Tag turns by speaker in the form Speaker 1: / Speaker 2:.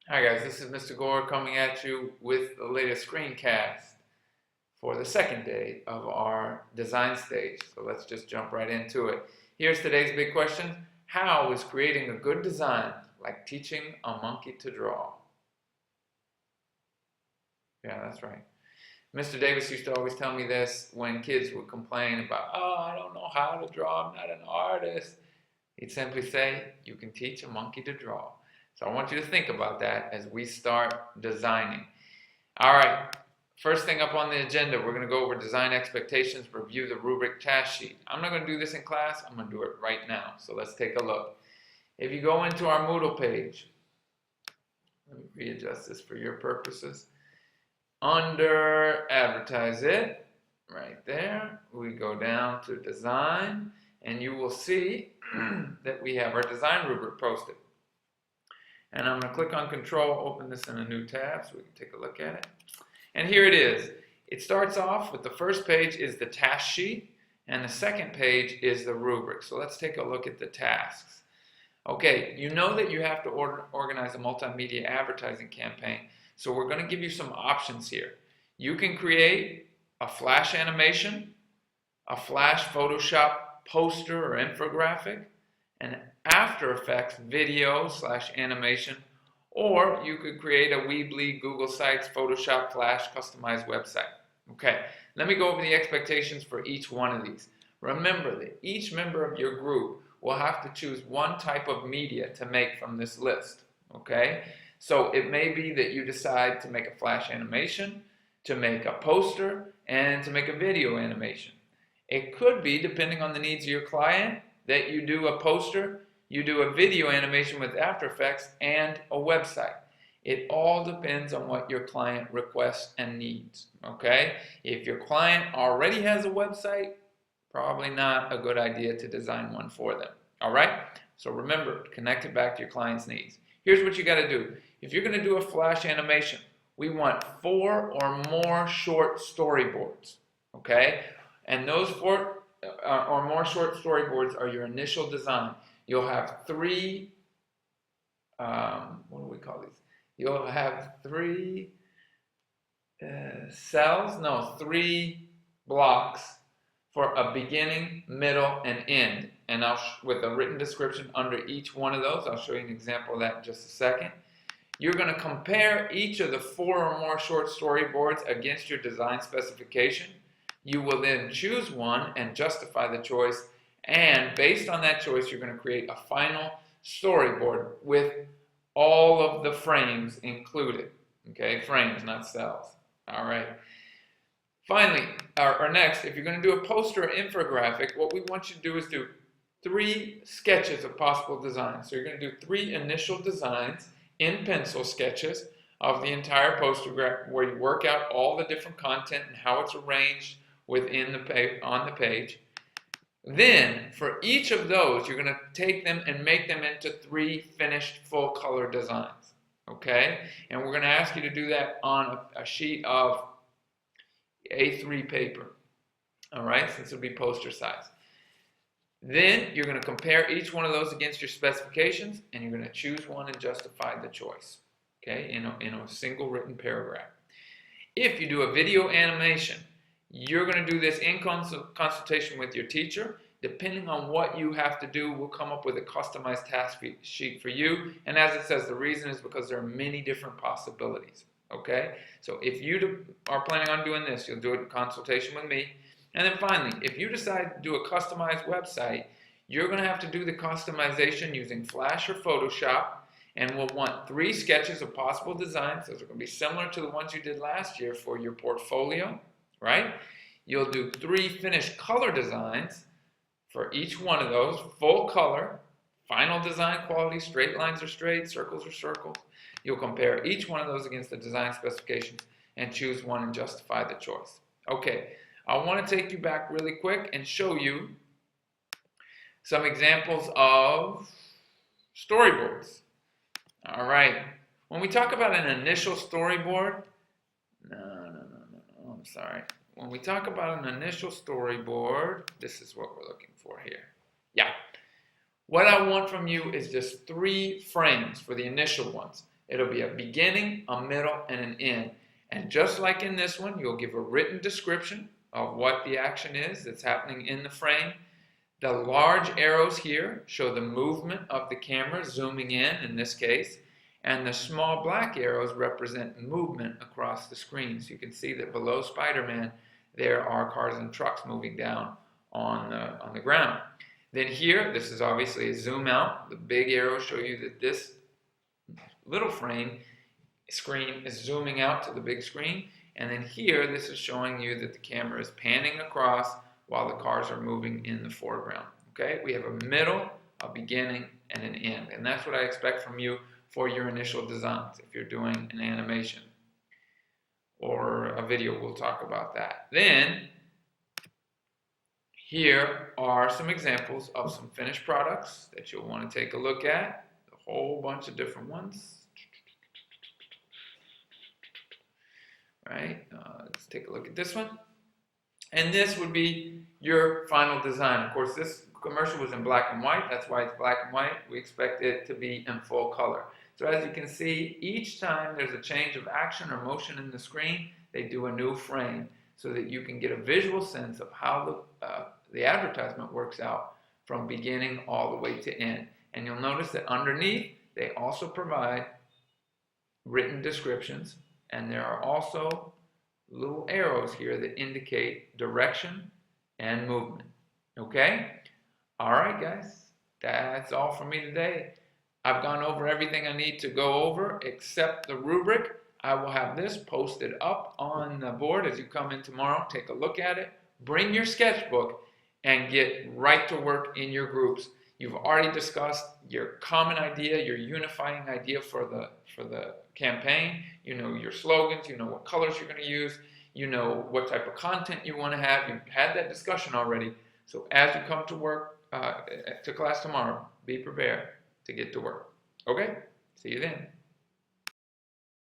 Speaker 1: Hi guys, this is Mr. Gore coming at you with the latest screencast for the second day of our design stage. So let's just jump right into it. Here's today's big question. How is creating a good design like teaching a monkey to draw? Yeah, that's right. Mr. Davis used to always tell me this when kids would complain about, oh, I don't know how to draw, I'm not an artist. He'd simply say, you can teach a monkey to draw. So I want you to think about that as we start designing. All right, first thing up on the agenda, we're going to go over design expectations, review the rubric task sheet. I'm not going to do this in class, I'm going to do it right now. So let's take a look. If you go into our Moodle page, let me readjust this for your purposes. Under advertise it, right there, we go down to design, and you will see that we have our design rubric posted. And I'm going to click on control, open this in a new tab so we can take a look at it. And here it is. It starts off with the first page is the task sheet, and the second page is the rubric. So let's take a look at the tasks. Okay, you know that you have to organize a multimedia advertising campaign, so we're going to give you some options here. You can create a flash animation, a flash Photoshop poster or infographic, an After Effects video / animation, or you could create a Weebly, Google Sites, Photoshop, Flash, customized website. Okay, let me go over the expectations for each one of these. Remember that each member of your group will have to choose one type of media to make from this list. Okay, so it may be that you decide to make a flash animation, to make a poster, and to make a video animation. It could be, depending on the needs of your client, that you do a poster, you do a video animation with After Effects, and a website. It all depends on what your client requests and needs, okay? If your client already has a website, probably not a good idea to design one for them, all right? So remember, connect it back to your client's needs. Here's what you gotta do. If you're gonna do a flash animation, we want 4 or more short storyboards, okay? And those 4 or more short storyboards are your initial design. You'll have 3, what do we call these? You'll have 3 cells, no, 3 blocks for a beginning, middle, and end. And with a written description under each one of those. I'll show you an example of that in just a second. You're going to compare each of the 4 or more short storyboards against your design specification. You will then choose one and justify the choice, and based on that choice, you're going to create a final storyboard with all of the frames included. Okay, frames, not cells. All right. Finally, or next, if you're going to do a poster or infographic, what we want you to do is do 3 sketches of possible designs. So you're going to do 3 initial designs in pencil sketches of the entire poster where you work out all the different content and how it's arranged within on the page. Then, for each of those, you're going to take them and make them into 3 finished full color designs. Okay? And we're going to ask you to do that on a sheet of A3 paper. All right? Since it'll be poster size. Then, you're going to compare each one of those against your specifications, and you're going to choose one and justify the choice. Okay? In a single written paragraph. If you do a video animation, you're going to do this in consultation with your teacher. Depending on what you have to do, we'll come up with a customized task sheet for you. And as it says, the reason is because there are many different possibilities. Okay? So if you are planning on doing this, you'll do it in consultation with me. And then finally, if you decide to do a customized website, you're going to have to do the customization using Flash or Photoshop. And we'll want 3 sketches of possible designs. Those are going to be similar to the ones you did last year for your portfolio. Right? You'll do 3 finished color designs for each one of those, full color, final design quality, straight lines are straight, circles are circles. You'll compare each one of those against the design specifications and choose one and justify the choice. Okay, I want to take you back really quick and show you some examples of storyboards. All right, when we talk about an initial storyboard, I'm sorry. When we talk about an initial storyboard, this is what we're looking for here. Yeah. What I want from you is just 3 frames for the initial ones. It'll be a beginning, a middle, and an end. And just like in this one, you'll give a written description of what the action is that's happening in the frame. The large arrows here show the movement of the camera zooming in this case, and the small black arrows represent movement across the screen. So you can see that below Spider-Man, there are cars and trucks moving down on the ground. Then here, this is obviously a zoom out. The big arrows show you that this little frame screen is zooming out to the big screen. And then here, this is showing you that the camera is panning across while the cars are moving in the foreground. Okay, we have a middle, a beginning, and an end. And that's what I expect from you for your initial designs if you're doing an animation or a video. We'll talk about that. Then, here are some examples of some finished products that you'll want to take a look at. A whole bunch of different ones. Right, let's take a look at this one. And this would be your final design. Of course, this commercial was in black and white. That's why it's black and white. We expect it to be in full color. So as you can see, each time there's a change of action or motion in the screen, they do a new frame so that you can get a visual sense of how the advertisement works out from beginning all the way to end. And you'll notice that underneath, they also provide written descriptions, and there are also little arrows here that indicate direction and movement. Okay? All right, guys. That's all for me today. I've gone over everything I need to go over except the rubric. I will have this posted up on the board as you come in tomorrow. Take a look at it. Bring your sketchbook and get right to work in your groups. You've already discussed your common idea, your unifying idea for the campaign. You know your slogans, you know what colors you're going to use, you know what type of content you want to have. You've had that discussion already. So as you come to work, to class tomorrow, be prepared to get to work. Okay? See you then.